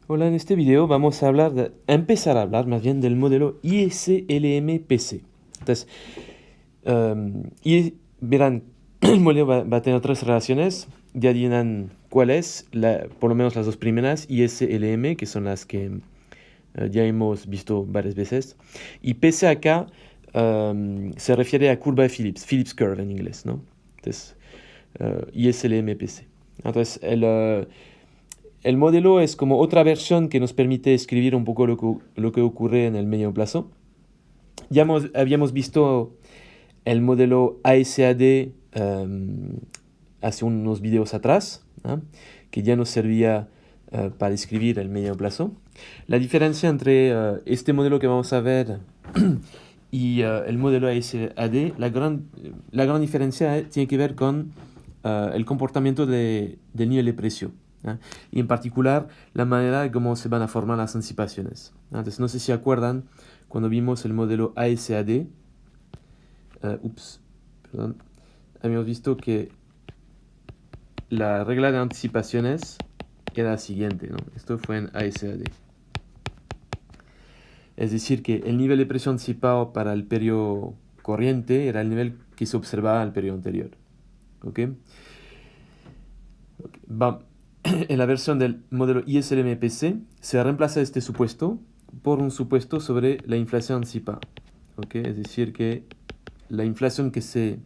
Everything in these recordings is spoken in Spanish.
Hola, en este video vamos a empezar a hablar más bien del modelo ISLM-PC. Entonces, verán, el modelo va a tener tres relaciones. Ya dirán cuáles, por lo menos las dos primeras, ISLM, que son las que ya hemos visto varias veces. Y PC acá se refiere a curva de Phillips, Phillips Curve en inglés, ¿no? Entonces, ISLM-PC. Entonces, el modelo es como otra versión que nos permite escribir un poco lo que ocurre en el medio plazo. Habíamos visto el modelo ASAD hace unos videos atrás, ¿no? Que ya nos servía para escribir el medio plazo. La diferencia entre este modelo que vamos a ver y el modelo ASAD, la gran diferencia tiene que ver con el comportamiento del nivel de precio, ¿no? Y en particular la manera de cómo se van a formar las anticipaciones. Entonces, no sé si acuerdan cuando vimos el modelo ASAD, perdón, habíamos visto que la regla de anticipaciones era la siguiente, ¿no? Esto fue en ASAD. Es decir, que el nivel de precio anticipado para el periodo corriente era el nivel que se observaba al periodo anterior. ¿Ok? En la versión del modelo ISLM-PC se reemplaza este supuesto por un supuesto sobre la inflación anticipada. ¿Ok? Es decir, que la inflación que se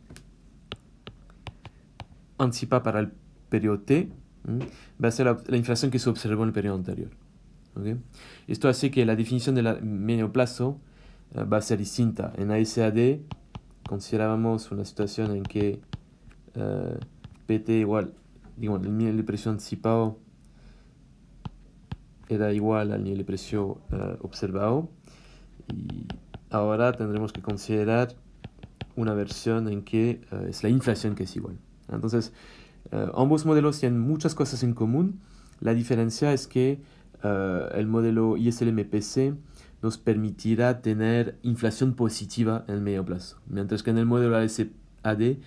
anticipa para el periodo T va a ser la inflación que se observó en el periodo anterior. ¿Okay? Esto hace que la definición de medio plazo va a ser distinta. En ASAD considerábamos una situación en que PT igual, digo, el nivel de precio anticipado era igual al nivel de precio observado, y ahora tendremos que considerar una versión en que es la inflación que es igual. Entonces, ambos modelos tienen muchas cosas en común. La diferencia es que el modelo ISLM-PC nos permitirá tener inflación positiva en el medio plazo, mientras que en el modelo ASAD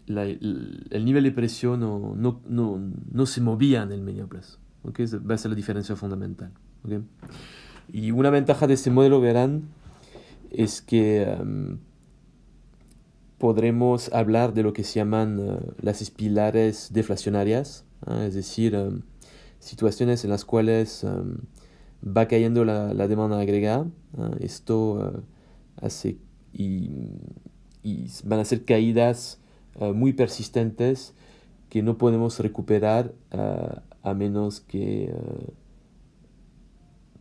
el nivel de precio no se movía en el medio plazo. ¿Okay? Va a ser la diferencia fundamental. ¿Okay? Y una ventaja de este modelo, verán, es que podremos hablar de lo que se llaman las espilares deflacionarias, es decir, situaciones en las cuales va cayendo la demanda agregada. Esto hace y, y van a ser caídas muy persistentes que no podemos recuperar a menos que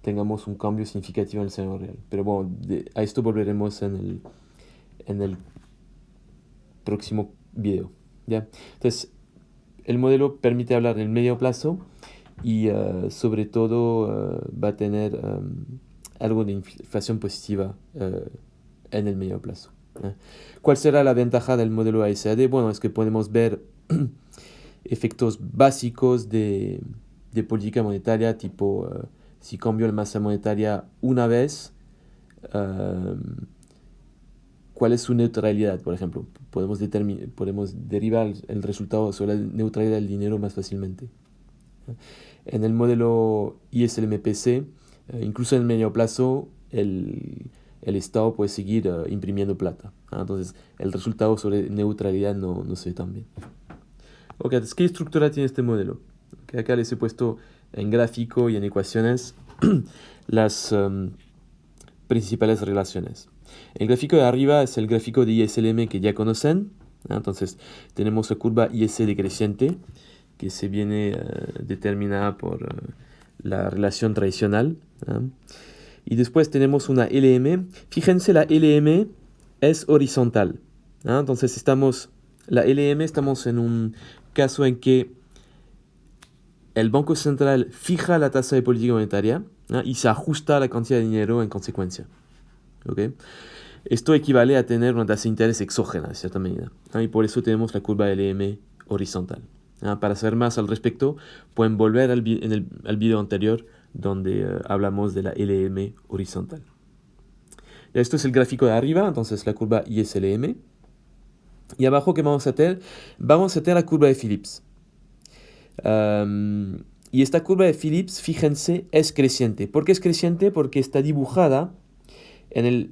tengamos un cambio significativo en el escenario real. Pero bueno, a esto volveremos en el próximo video. ¿Ya? Entonces, el modelo permite hablar en el medio plazo y sobre todo va a tener algo de inflación positiva en el medio plazo. ¿Cuál será la ventaja del modelo ASAD? Bueno, es que podemos ver efectos básicos de política monetaria, tipo si cambio la masa monetaria una vez, ¿cuál es su neutralidad? Por ejemplo, podemos derivar el resultado sobre la neutralidad del dinero más fácilmente. En el modelo ISLM-PC, incluso en el medio plazo, el Estado puede seguir imprimiendo plata. Entonces, el resultado sobre neutralidad no se ve tan bien. Ok, entonces, ¿qué estructura tiene este modelo? Okay, acá les he puesto en gráfico y en ecuaciones las principales relaciones. El gráfico de arriba es el gráfico de ISLM que ya conocen. Entonces, tenemos la curva IS decreciente, que se viene determinada por la relación tradicional. Y después tenemos una LM. Fíjense, la LM es horizontal. Entonces, la LM estamos en un caso en que el Banco Central fija la tasa de política monetaria y se ajusta la cantidad de dinero en consecuencia. ¿Okay? Esto equivale a tener una tasa de interés exógena, de cierta medida. Y por eso tenemos la curva LM horizontal. Para saber más al respecto, pueden volver al video anterior donde hablamos de la LM horizontal. Esto es el gráfico de arriba, entonces la curva ISLM. Y abajo, ¿qué vamos a tener? Vamos a tener la curva de Phillips. Y esta curva de Phillips, fíjense, es creciente. ¿Por qué es creciente? Porque está dibujada en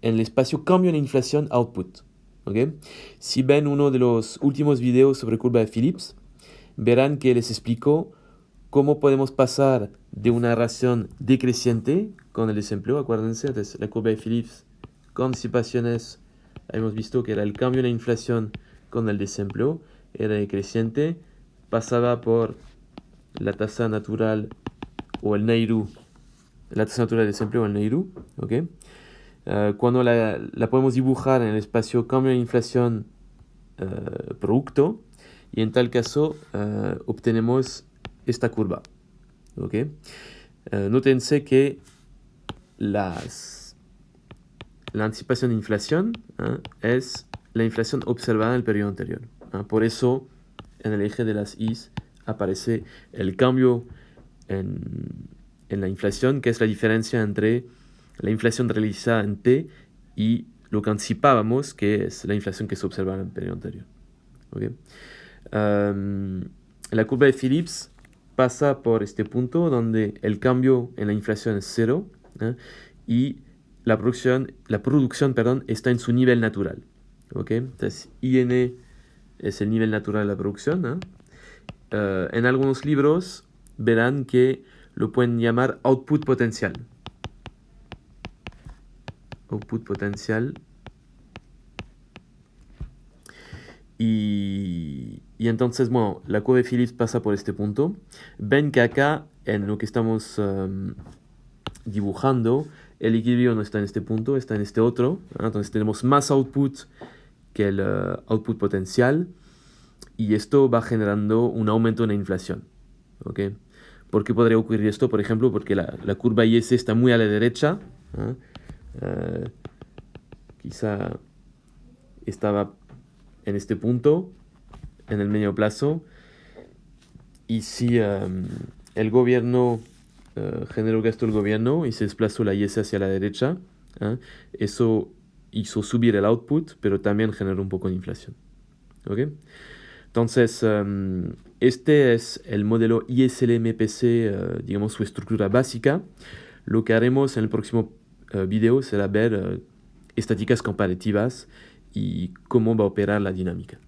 el espacio cambio en inflación output. ¿Okay? Si ven uno de los últimos videos sobre curva de Phillips, verán que les explico cómo podemos pasar de una relación decreciente con el desempleo. Acuérdense, entonces, la curva de Phillips con anticipaciones, hemos visto que era el cambio en la inflación con el desempleo, era decreciente, pasaba por la tasa natural o el NAIRU, la tasa natural de desempleo o el NAIRU, ¿ok? Cuando la podemos dibujar en el espacio cambio de inflación producto, y en tal caso obtenemos esta curva, ¿ok? Nótense que la anticipación de inflación es la inflación observada en el periodo anterior. Por eso en el eje de las I's aparece el cambio en la inflación, que es la diferencia entre la inflación realizada en T y lo que anticipábamos, que es la inflación que se observa en el periodo anterior. ¿Okay? La curva de Phillips pasa por este punto donde el cambio en la inflación es cero y la producción está en su nivel natural. ¿Okay? Entonces, IN es el nivel natural de la producción. En algunos libros verán que lo pueden llamar output potencial. Output potencial. Y entonces, bueno, la curva de Phillips pasa por este punto. Ven que acá, en lo que estamos dibujando, el equilibrio no está en este punto, está en este otro. Entonces tenemos más output que el output potencial. Y esto va generando un aumento en la inflación. ¿Okay? ¿Por qué podría ocurrir esto? Por ejemplo, porque la curva IS está muy a la derecha. Quizá estaba en este punto, en el medio plazo. Y si el gobierno generó gasto del gobierno y se desplazó la IS hacia la derecha, eso hizo subir el output, pero también generó un poco de inflación. ¿Okay? Entonces, este es el modelo ISLMPC, digamos su estructura básica. Lo que haremos en el próximo video será ver estadísticas comparativas y cómo va a operar la dinámica.